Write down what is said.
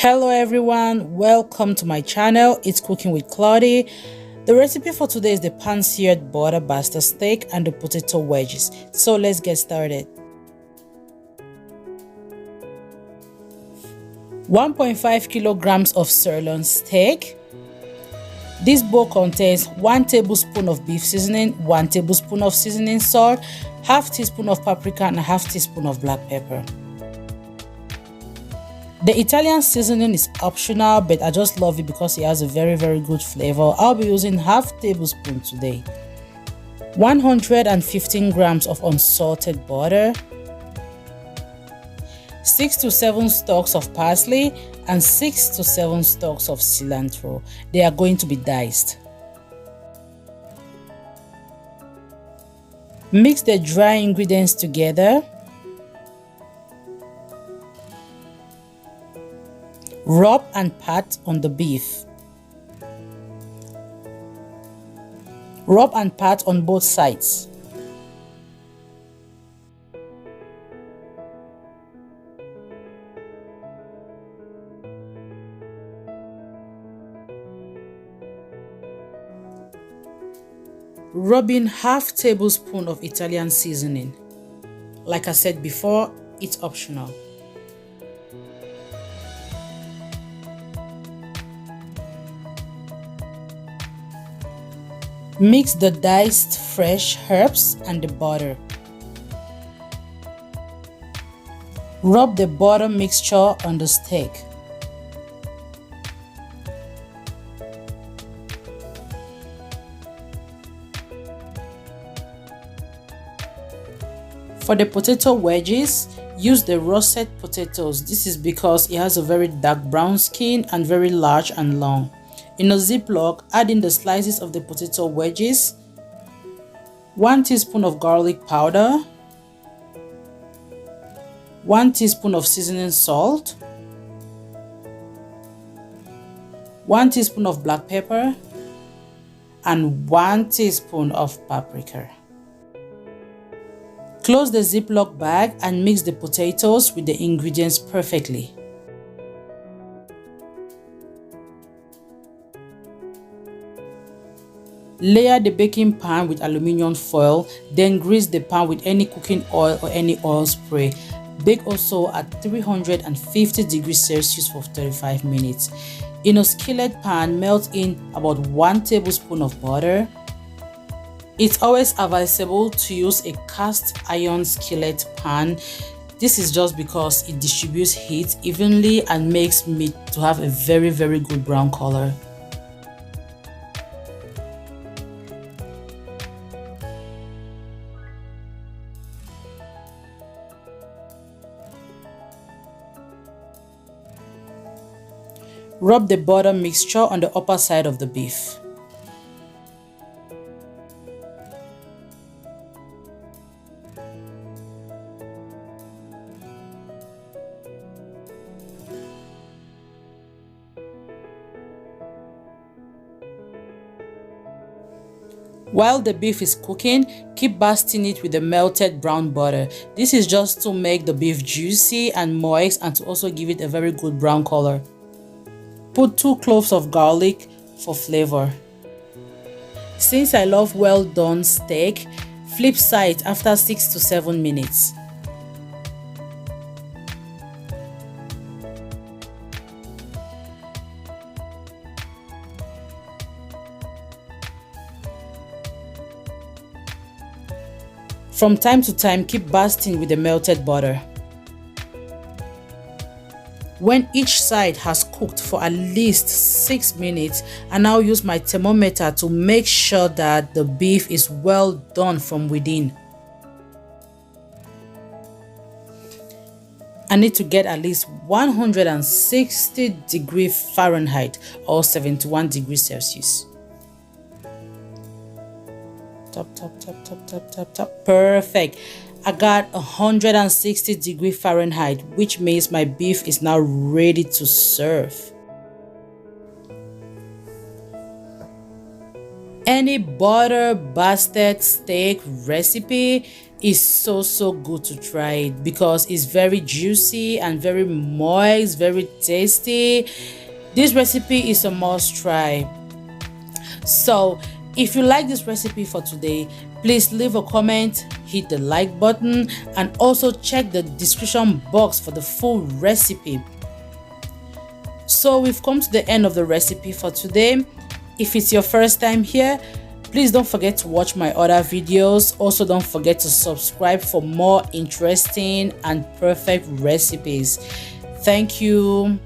Hello everyone, welcome to my channel. It's Cooking with Claudy. The recipe for today is the pan-seared butter basted steak and the potato wedges. So let's get started. 1.5 kilograms of sirlion steak. This bowl contains 1 tablespoon of beef seasoning, 1 tablespoon of seasoning salt, half teaspoon of paprika and a half teaspoon of black pepper. The Italian seasoning is optional, but I just love it because it has a very good flavor. I'll be using half tablespoon today. 115 grams of unsalted butter, 6 to 7 stalks of parsley and 6 to 7 stalks of cilantro. They are going to be diced. Mix the dry ingredients together. Rub and pat on the beef. Rub and pat on both sides. Rub in half tablespoon of Italian seasoning. Like I said before, it's optional. Mix the diced fresh herbs and the butter. Rub the butter mixture on the steak. For the potato wedges, use the russet potatoes. This is because it has a very dark brown skin and very large and long. In a Ziploc, add in the slices of the potato wedges, 1 teaspoon of garlic powder, 1 teaspoon of seasoning salt, 1 teaspoon of black pepper, and 1 teaspoon of paprika. Close the Ziploc bag and mix the potatoes with the ingredients perfectly. Layer the baking pan with aluminium foil, then grease the pan with any cooking oil or any oil spray. Bake also at 350 degrees Celsius for 35 minutes. In a skillet pan, melt in about 1 tablespoon of butter. It's always advisable to use a cast iron skillet pan. This is just because it distributes heat evenly and makes meat to have a very good brown color. Rub the butter mixture on the upper side of the beef. While the beef is cooking, keep basting it with the melted brown butter. This is just to make the beef juicy and moist and to also give it a very good brown color. Put 2 cloves of garlic for flavor. Since I love well done steak, flip side after 6 to 7 minutes. From time to time, keep basting with the melted butter. When each side has cooked for at least 6 minutes, I now use my thermometer to make sure that the beef is well done from within. I need to get at least 160 degrees Fahrenheit or 71 degrees Celsius. Top. Perfect. I got 160 degrees Fahrenheit, which means my beef is now ready to serve. Any butter basted steak recipe is so good to try it because it's very juicy and very moist, very tasty. This recipe is a must try. So if you like this recipe for today, please leave a comment, hit the like button, and also check the description box for the full recipe. So we've come to the end of the recipe for today. If it's your first time here, please don't forget to watch my other videos. Also, don't forget to subscribe for more interesting and perfect recipes. Thank you.